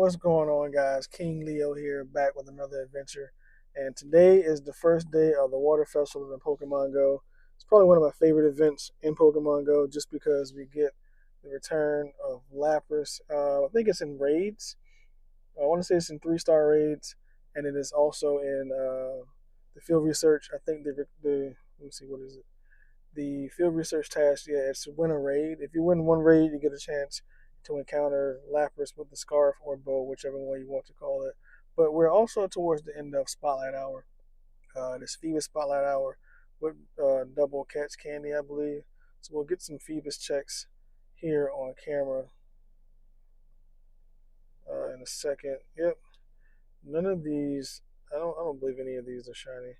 What's going on, guys? King Leo here, back with another adventure. And today is the first day of the Water Festival in Pokemon Go. It's probably one of my favorite events in Pokemon Go just because we get the return of Lapras. I think it's in raids. I want to say it's in 3-star raids, and it is also in the field research. I think the let me see, what is it? The field research task, yeah, it's to win a raid. If you win one raid, you get a chance to encounter Lapras with the scarf or bow, whichever one you want to call it. But we're also towards the end of Spotlight Hour. This Phoebus Spotlight Hour with double catch candy, I believe. So we'll get some Phoebus checks here on camera in a second. Yep, none of these. I don't believe any of these are shiny.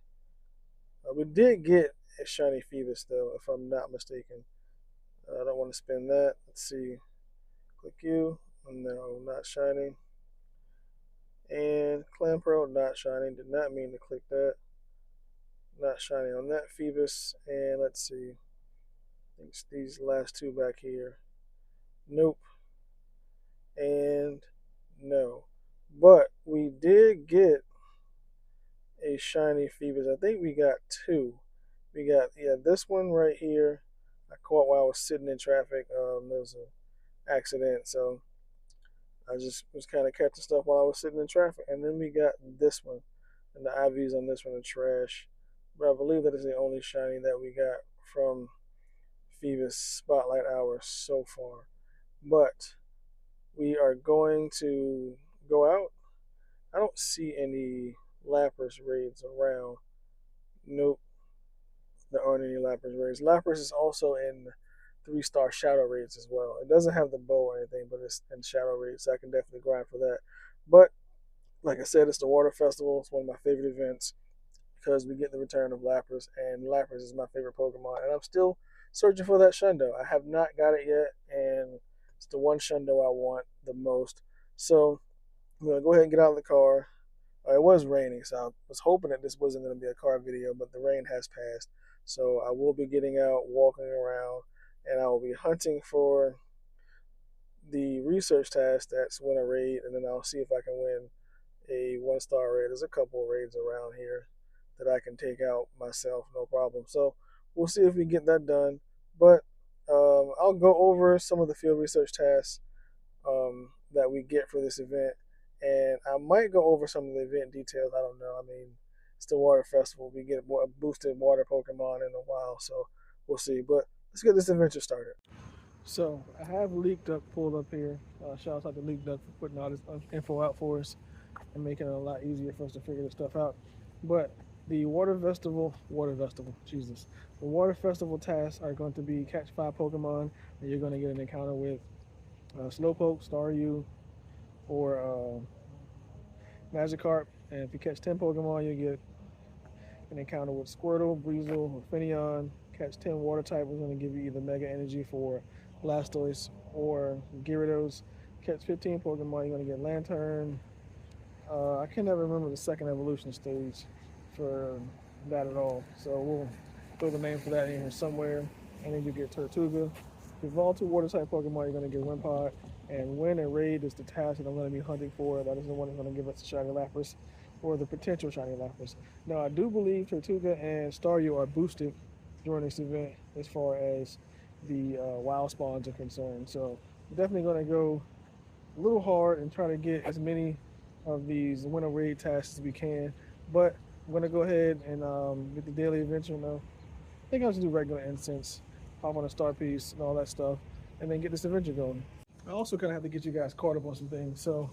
We did get a shiny Phoebus though, if I'm not mistaken. I don't want to spin that. Let's see. Click you. No, not shiny. And Clamperl, not shiny. Did not mean to click that. Not shiny on that Phoebus. And let's see. I think it's these last two back here. Nope. And no. But we did get a shiny Phoebus. I think we got two. We got, yeah, this one right here. I caught while I was sitting in traffic. There was an accident, so I just was kind of catching stuff while I was sitting in traffic. And then we got this one, and the IVs on this one are trash. But I believe that is the only shiny that we got from Phoebus Spotlight Hour so far. But we are going to go out. I don't see any Lapras raids around. Nope. There aren't any Lapras raids. Lapras is also in 3-star shadow raids as well. It doesn't have the bow or anything, but it's in shadow raids, so I can definitely grind for that. But like I said, it's the Water Festival. It's one of my favorite events because we get the return of Lapras, and Lapras is my favorite Pokemon. And I'm still searching for that Shundo. I have not got it yet, and it's the one Shundo I want the most. So I'm gonna go ahead and get out of the car. It was raining, so I was hoping that this wasn't going to be a car video, but the rain has passed. So I will be getting out, walking around, and I will be hunting for the research task that's win a raid, and then I'll see if I can win a 1-star raid. There's a couple of raids around here that I can take out myself, no problem. So we'll see if we get that done. But I'll go over some of the field research tasks that we get for this event. And I might go over some of the event details. I don't know. I mean, it's the Water Festival. We get a boosted water Pokemon in a while, so we'll see. But let's get this adventure started. So I have Leak Duck pulled up here. Shout out to Leak Duck for putting all this info out for us and making it a lot easier for us to figure this stuff out. But the Water Festival, Jesus. The Water Festival tasks are going to be catch 5 Pokemon, and you're going to get an encounter with Slowpoke, Staryu, or Magikarp, and if you catch 10 Pokemon, you get an encounter with Squirtle, Breezel, or Finneon. Catch 10 Water type, we're going to give you either Mega Energy for Blastoise or Gyarados. Catch 15 Pokemon, you're going to get Lantern. I can never remember the second evolution stage for that at all, so we'll throw the name for that in here somewhere. And then you get Tortuga. If you evolve 2 Water type Pokemon, you're going to get Wimpod. And win a raid is the task that I'm going to be hunting for. That is the one that's going to give us the shiny Lapras, or the potential shiny Lapras. Now, I do believe Tortuga and Staryu are boosted during this event as far as the wild spawns are concerned. So we're definitely going to go a little hard and try to get as many of these win a raid tasks as we can. But I'm going to go ahead and get the daily adventure now. I think I'll just do regular incense, hop on a star piece and all that stuff, and then get this adventure going. I also kind of have to get you guys caught up on some things. So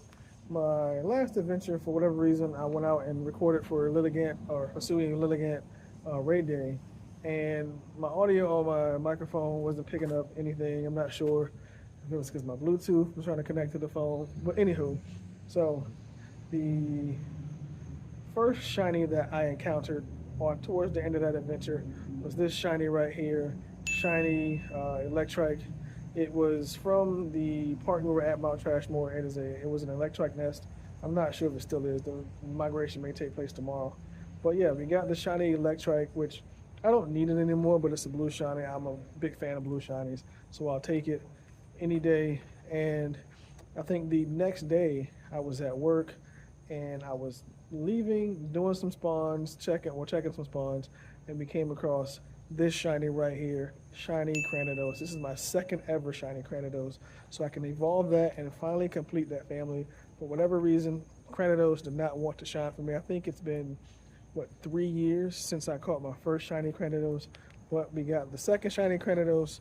my last adventure, for whatever reason, I went out and recorded for Lilligant, or pursuing Lilligant raid day, and my audio on my microphone wasn't picking up anything. I'm not sure if it was because my Bluetooth was trying to connect to the phone, but anywho, so the first shiny that I encountered towards the end of that adventure was this shiny right here, shiny Electrike. It was from the park we were at, Mount Trashmore. It was an Electrike nest. I'm not sure if it still is. The migration may take place tomorrow. But yeah, we got the shiny Electrike, which I don't need it anymore, but it's a blue shiny. I'm a big fan of blue shinies, so I'll take it any day. And I think the next day I was at work and I was leaving, doing some spawns, checking some spawns, and we came across this shiny right here, shiny Cranidos. This is my second ever shiny Cranidos, so I can evolve that and finally complete that family. For whatever reason, Cranidos did not want to shine for me. I think it's been, what, 3 years since I caught my first shiny Cranidos, but we got the second shiny Cranidos,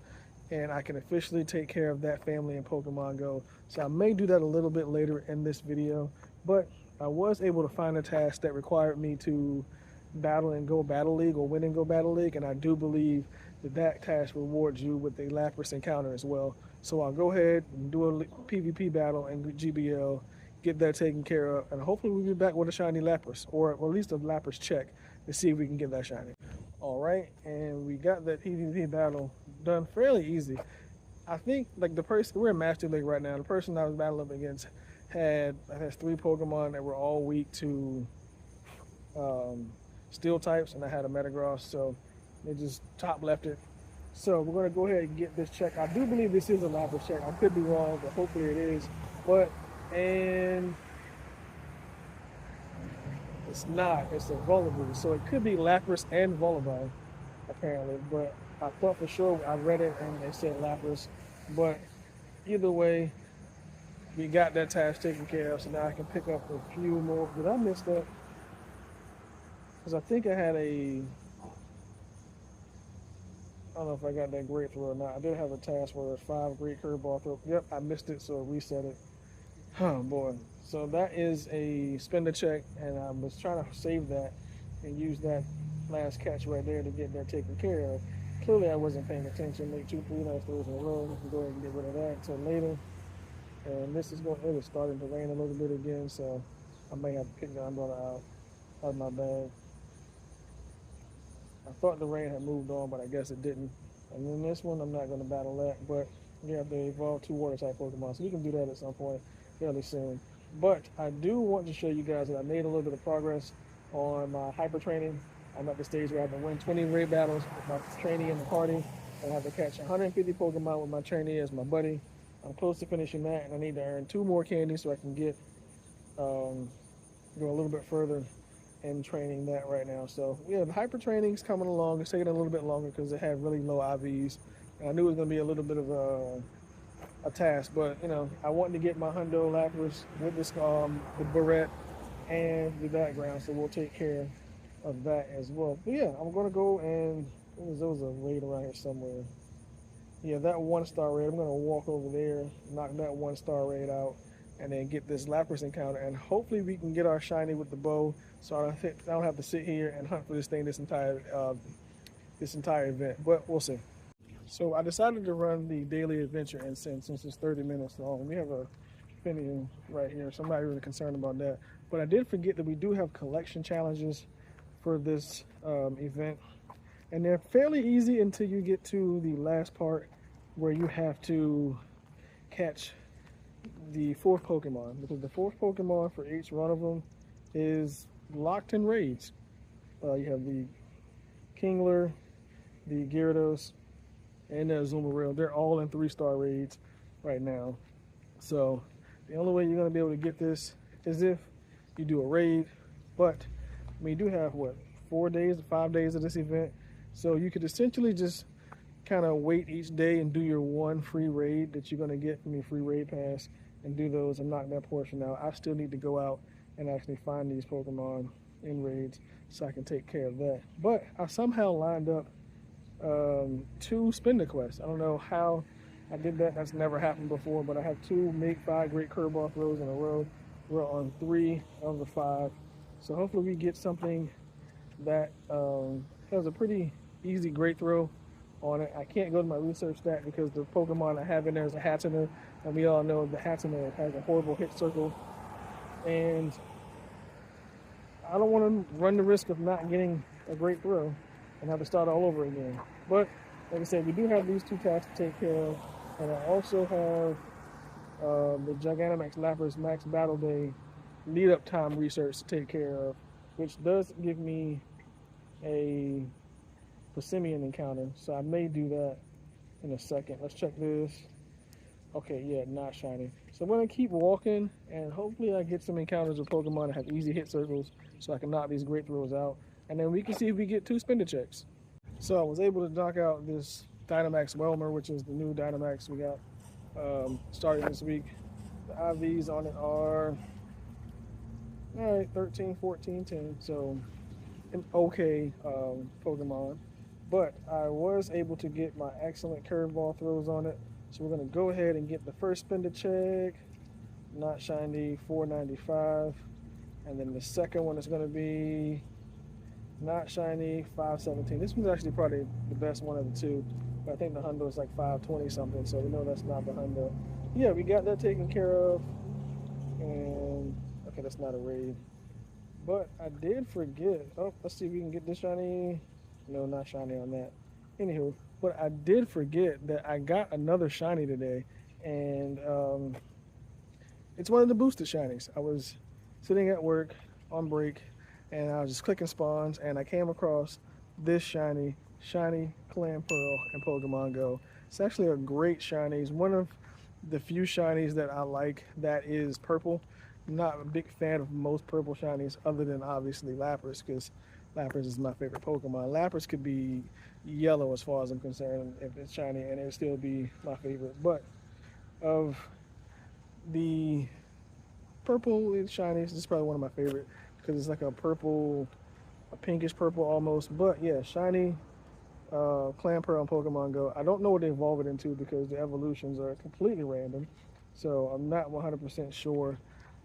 and I can officially take care of that family in Pokemon Go. So I may do that a little bit later in this video, but I was able to find a task that required me to battle in Go Battle League or win in Go Battle League, and I do believe that that task rewards you with a Lapras encounter as well. So I'll go ahead and do a PvP battle in GBL, get that taken care of, and hopefully we'll be back with a shiny Lapras, or at least a Lapras check to see if we can get that shiny. All right, and we got that PvP battle done fairly easy. I think like the person, we're in Master League right now, the person I was battling up against has 3 Pokemon that were all weak to steel types, and I had a Metagross, so they just top left it. So we're gonna go ahead and get this check. I do believe this is a Lapras check. I could be wrong, but hopefully it is. And it's not. It's a Voliboo, so it could be Lapras and Voliboo, apparently. But I thought for sure, I read it and it said Lapras. But either way, we got that task taken care of, so now I can pick up a few more. Did I miss that? Because I think I had I don't know if I got that great throw or not. I did have a task where it's 5 great curveball throw. Yep, I missed it, so I reset it. Oh boy. So that is a spender check, and I was trying to save that and use that last catch right there to get that taken care of. Clearly I wasn't paying attention. Make 2 3 nice throws in a row. We can go ahead and get rid of that until later. And this is it is starting to rain a little bit again, so I may have to pick the umbrella out of my bag. I thought the rain had moved on, but I guess it didn't. And then this one, I'm not going to battle that, but we have to evolve 2 water type Pokemon, so we can do that at some point fairly soon. But I do want to show you guys that I made a little bit of progress on my hyper training. I'm at the stage where I have to win 20 raid battles with my trainee in the party, and I have to catch 150 Pokemon with my trainee as my buddy. I'm close to finishing that, and I need to earn 2 more candies so I can get go a little bit further in training that right now. So yeah, the hyper training is coming along. It's taking a little bit longer because it had really low IVs. And I knew it was going to be a little bit of a task, but you know, I wanted to get my Hundo Lapras with this the barrette and the background, so we'll take care of that as well. But yeah, I'm going to go and there was a raid around here somewhere. Yeah, that 1-star raid. I'm going to walk over there, knock that 1-star raid out, and then get this Lapras encounter, and hopefully we can get our shiny with the bow, so I don't have to sit here and hunt for this thing this entire event. But we'll see. So I decided to run the daily adventure incense since it's 30 minutes long. We have a Finian right here, so I'm not really concerned about that. But I did forget that we do have collection challenges for this event, and they're fairly easy until you get to the last part where you have to catch the 4th Pokemon, because the 4th Pokemon for each one of them is locked in raids. You have the Kingler, the Gyarados, and the Azumarill. They're all in 3-star raids right now. So the only way you're going to be able to get this is if you do a raid. But I mean, you do have what, 4 days, 5 days of this event, so you could essentially just kind of wait each day and do your 1 free raid that you're going to get from your free raid pass, and do those and knock that portion out. I still need to go out and actually find these Pokemon in raids so I can take care of that. But I somehow lined up 2 spender quests. I don't know how I did that. That's never happened before, but I have 2 make 5 great curveball throws in a row. We're on 3 of the 5. So hopefully we get something that has a pretty easy great throw on it. I can't go to my research stat because the Pokemon I have in there is a Hatsune, and we all know the Hatsune has a horrible hit circle, and I don't want to run the risk of not getting a great throw and have to start all over again. But like I said, we do have these 2 tasks to take care of, and I also have the Gigantamax Lapras Max Battle Day lead-up time research to take care of, which does give me a Persimmon encounter, so I may do that in a second. Let's check this. Okay, yeah, not shiny. So I'm gonna keep walking, and hopefully I get some encounters with Pokemon that have easy hit circles, so I can knock these great throws out, and then we can see if we get 2 spinner checks. So I was able to knock out this Dynamax Welmer, which is the new Dynamax we got starting this week. The IVs on it are all right, 13, 14, 10. So an okay Pokemon, but I was able to get my excellent curveball throws on it. So we're gonna go ahead and get the first spin to check. Not shiny, 495, and then the second one is gonna be not shiny, 517. This one's actually probably the best one of the two, but I think the Hundo is like 520 something. So we know that's not the Hundo. Yeah, we got that taken care of, and okay, that's not a raid. But I did forget. Oh, let's see if we can get this shiny. No, not shiny on that. Anywho, but I did forget that I got another shiny today, and it's one of the boosted shinies. I was sitting at work on break, and I was just clicking spawns, and I came across this shiny Clan Pearl in Pokemon Go. It's actually a great shiny. It's one of the few shinies that I like that is purple. I'm not a big fan of most purple shinies, other than obviously Lapras, because Lapras is my favorite Pokemon. Lapras could be yellow as far as I'm concerned if it's shiny, and it would still be my favorite. But of the purple shinies, this is probably one of my favorite because it's like a purple, a pinkish purple almost. But yeah, shiny Clan Pearl on Pokemon Go. I don't know what they evolve it into because the evolutions are completely random. So I'm not 100% sure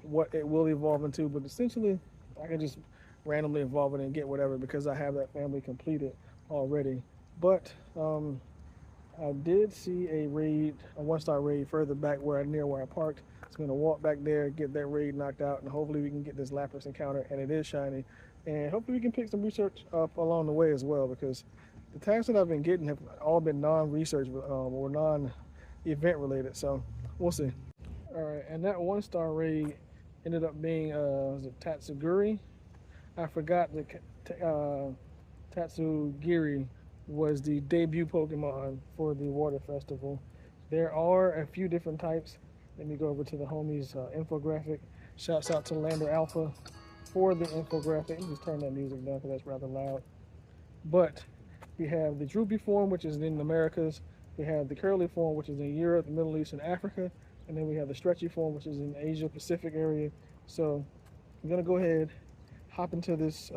what it will evolve into, but essentially I can just randomly evolve it and get whatever because I have that family completed already. But I did see a raid, a 1-star raid further back near where I parked. So I'm gonna walk back there, get that raid knocked out, and hopefully we can get this Lapras encounter, and it is shiny. And hopefully we can pick some research up along the way as well, because the tags that I've been getting have all been non-research or non-event related. So we'll see. All right, and that 1-star raid ended up being was it Tatsugiri? I forgot the Tatsugiri was the debut Pokemon for the Water Festival. There are a few different types. Let me go over to the homies infographic. Shouts out to Lander Alpha for the infographic. Just turn that music down because that's rather loud. But we have the droopy form, which is in the Americas. We have the curly form, which is in Europe, the Middle East, and Africa. And then we have the stretchy form, which is in the Asia Pacific area. So I'm gonna go ahead, hop into this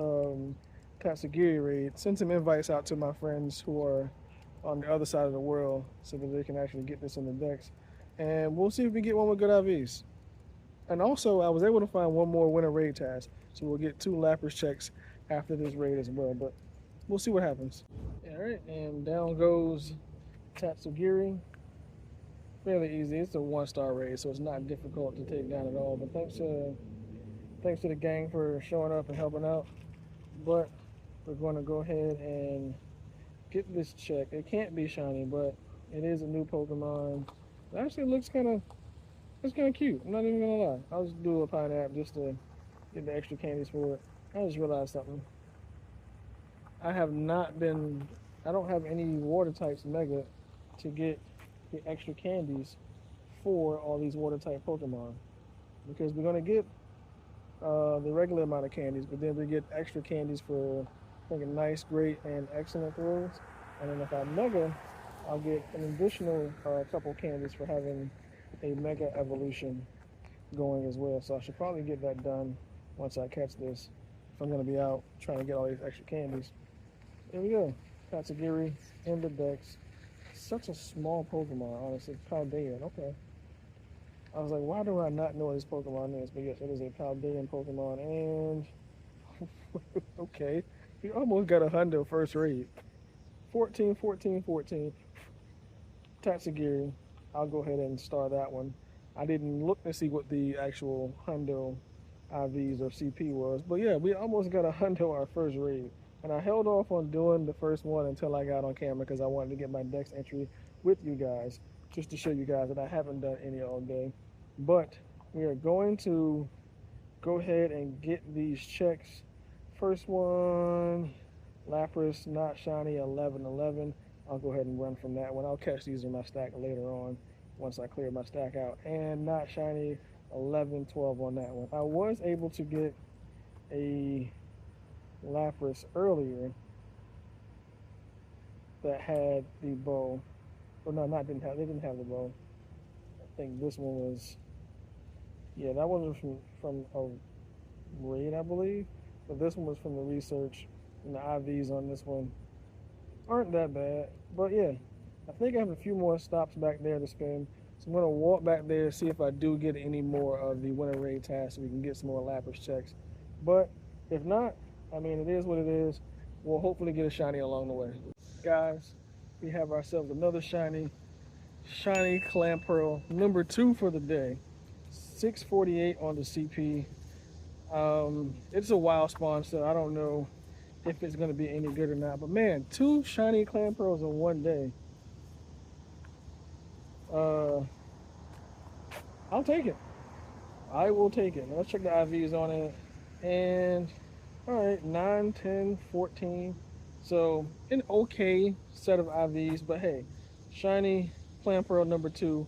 Tatsugiri raid, send some invites out to my friends who are on the other side of the world so that they can actually get this in the decks. And we'll see if we get one with good IVs. And also, I was able to find one more winter raid task, so we'll get 2 Lapras checks after this raid as well, but we'll see what happens. All right, and down goes Tatsugiri. Fairly easy. It's a 1-star raid, so it's not difficult to take down at all. But thanks to the gang for showing up and helping out. But we're going to go ahead and get this check. It can't be shiny, but it is a new Pokemon. It actually looks it's kind of cute. I'm not even gonna lie. I'll just do a pineapple just to get the extra candies for it. I just realized something. I have not been. I don't have any water types mega to get the extra candies for all these water type Pokemon because we're gonna get the regular amount of candies, but then we get extra candies for making nice, great, and excellent throws. And then if I mega, I'll get an additional couple candies for having a mega evolution going as well. So I should probably get that done once I catch this. If I'm going to be out trying to get all these extra candies. There we go. Tatsugiri in the decks. Such a small Pokemon, honestly. Paldean, okay. I was like, why do I not know what this Pokemon is? But yes, it is a Paldean Pokemon, and okay. We almost got a Hundo first raid. 14, 14, 14. Tatsugiri. I'll go ahead and start that one. I didn't look to see what the actual Hundo IVs or CP was, but yeah, we almost got a Hundo our first raid. And I held off on doing the first one until I got on camera because I wanted to get my dex entry with you guys, just to show you guys that I haven't done any all day. But we are going to go ahead and get these checks. First one, Lapras, not shiny, 1111. I'll go ahead and run from that one. I'll catch these in my stack later on. once I clear my stack out. And not shiny 11, 12 on that one. I was able to get a Lapras earlier that had the bow. Or no, not didn't have. They didn't have the bow. I think this one was. Yeah, that one was from a raid, I believe. But this one was from the research, and the IVs on this one aren't that bad. But yeah, I think I have a few more stops back there to spin. So I'm gonna walk back there, see if I do get any more of the winter raid tasks, so we can get some more Lapras checks. But if not, I mean, it is what it is. We'll hopefully get a shiny along the way. Guys, we have ourselves another shiny Clam Pearl, number 2 for the day. 648 on the CP. It's a wild spawn, so I don't know if it's going to be any good or not. But man, 2 shiny Clam Pearls in one day. I'll take it. I will take it. Let's check the IVs on it. And, alright, 9, 10, 14. So, an okay set of IVs. But hey, shiny Clam Pearl number 2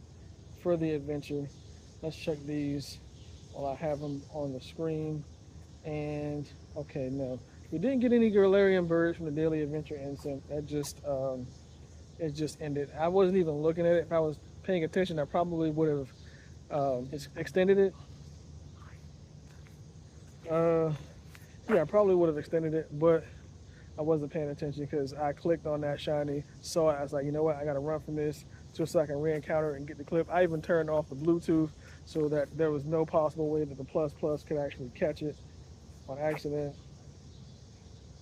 for the adventure. Let's check these while I have them on the screen. And, okay, no. We didn't get any Galarian birds from the daily adventure instant. That just, it just ended. I wasn't even looking at it. If I was paying attention, I probably would have extended it. Yeah, I probably would have extended it, but I wasn't paying attention because I clicked on that shiny, saw it. I was like, you know what? I got to run from this just so I can re-encounter it and get the clip. I even turned off the Bluetooth so that there was no possible way that the plus could actually catch it on accident.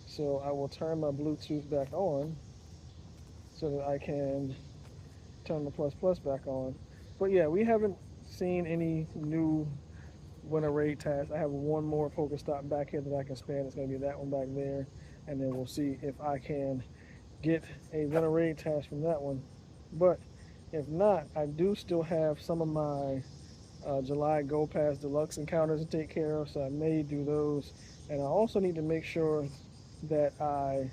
So I will turn my Bluetooth back on so that I can turn the plus back on. But yeah, we haven't seen any new winter raid tasks. I have one more Pokestop back here that I can spin. It's going to be that one back there. And then we'll see if I can get a winter raid task from that one. But if not, I do still have some of my July Go Pass Deluxe encounters to take care of, so I may do those. And I also need to make sure that I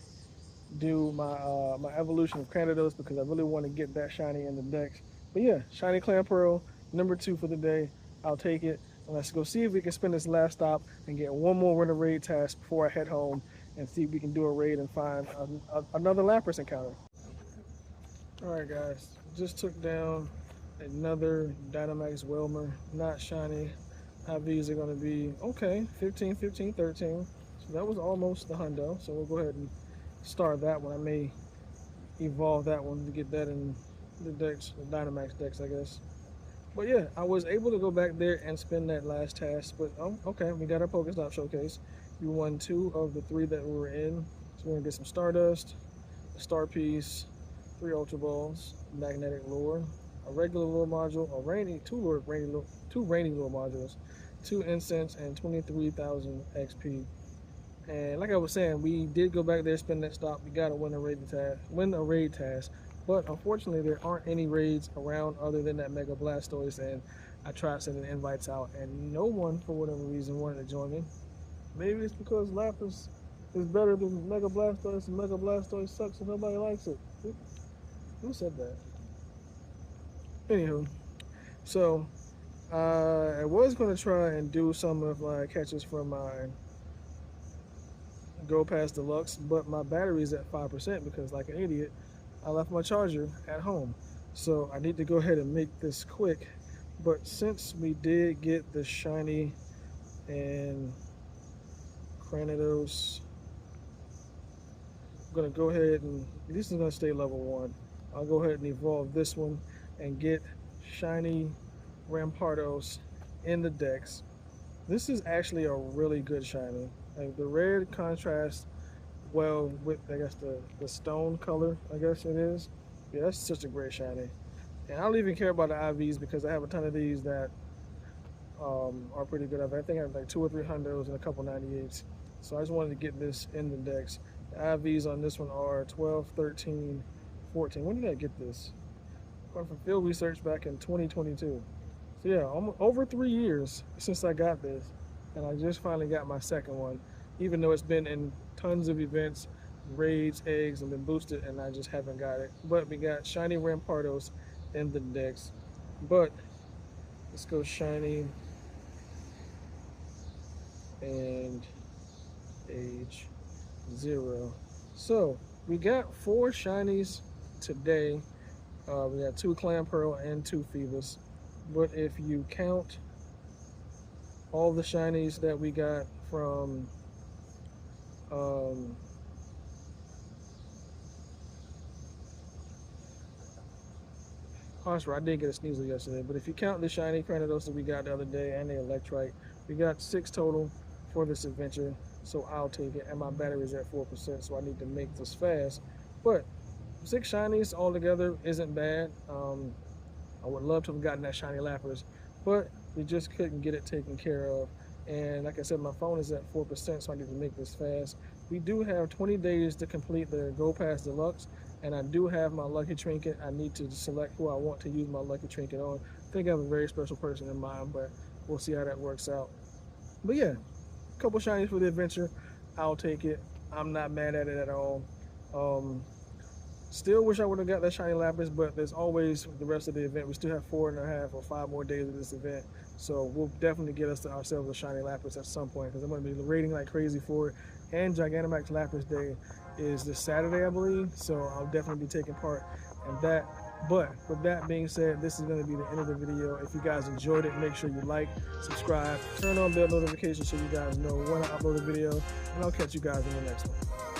do my my evolution of Cranidos because I really want to get that shiny in the decks. But yeah, shiny Clam Pearl, number 2 for the day. I'll take it. And let's go see if we can spin this last stop and get one more winter raid task before I head home and see if we can do a raid and find another Lapras encounter. Alright guys, just took down another Dynamax Wilmer, not shiny. IVs are going to be, okay, 15, 15, 13. So that was almost the hundo, so we'll go ahead and start that one. I may evolve that one to get that in the decks, the Dynamax decks, I guess. But yeah, I was able to go back there and spin that last task. But okay, we got our Pokestop showcase. We won 2 of the 3 that we were in. So we're gonna get some Stardust, a Star Piece, 3 Ultra Balls, Magnetic Lure, a regular lure module, a rainy, 2 rainy lure modules, 2 incense, and 23,000 XP. And like I was saying, we did go back there, spin that stop. We got to win a raid task. But unfortunately, there aren't any raids around other than that Mega Blastoise. And I tried sending invites out, and no one, for whatever reason, wanted to join me. Maybe it's because Lapras is better than Mega Blastoise, and Mega Blastoise sucks and nobody likes it. Who said that? Anywho, so I was going to try and do some of my catches from my Go Past Deluxe, but my battery is at 5% because, like an idiot, I left my charger at home. So I need to go ahead and make this quick. But since we did get the shiny and Cranidos, I'm going to go ahead and, this is going to stay level 1. I'll go ahead and evolve this one and get shiny Rampardos in the decks. This is actually a really good shiny. Like the red contrasts well with, I guess, the stone color, I guess it is. Yeah, that's such a great shiny. And I don't even care about the IVs because I have a ton of these that are pretty good. I think I have like 2 or 3 hundos and a couple 98s. So I just wanted to get this in the decks. The IVs on this one are 12, 13, 14. When did I get this? Went from field research back in 2022. So yeah, almost over 3 years since I got this. And I just finally got my second one, even though it's been in tons of events, raids, eggs, and been boosted, and I just haven't got it. But we got shiny Rampardos in the decks. But let's go shiny and age 0. So we got 4 shinies today. We got 2 Clan Pearl and 2 Phoebus. But if you count all the shinies that we got from I did get a Sneasel yesterday, but if you count the shiny Cranidos that we got the other day and the Electrite, we got 6 total for this adventure. So I'll take it, and my battery is at 4%, so I need to make this fast. But 6 shinies altogether isn't bad. I would love to have gotten that shiny Lapras, but we just couldn't get it taken care of. And like I said, my phone is at 4%, so I need to make this fast. We do have 20 days to complete the Go Pass Deluxe, and I do have my Lucky Trinket. I need to select who I want to use my Lucky Trinket on. I think I have a very special person in mind, but we'll see how that works out. But yeah, a couple shinies for the adventure. I'll take it. I'm not mad at it at all. Still wish I would have got that shiny Lapras, but there's always the rest of the event. We still have 4.5 or 5 more days of this event, so we'll definitely get ourselves a shiny Lapras at some point, because I'm going to be raiding like crazy for it. And Gigantamax Lapras Day is this Saturday, I believe, so I'll definitely be taking part in that. But with that being said, this is going to be the end of the video. If you guys enjoyed it, make sure you like, subscribe, turn on bell notifications so you guys know when I upload a video, and I'll catch you guys in the next one.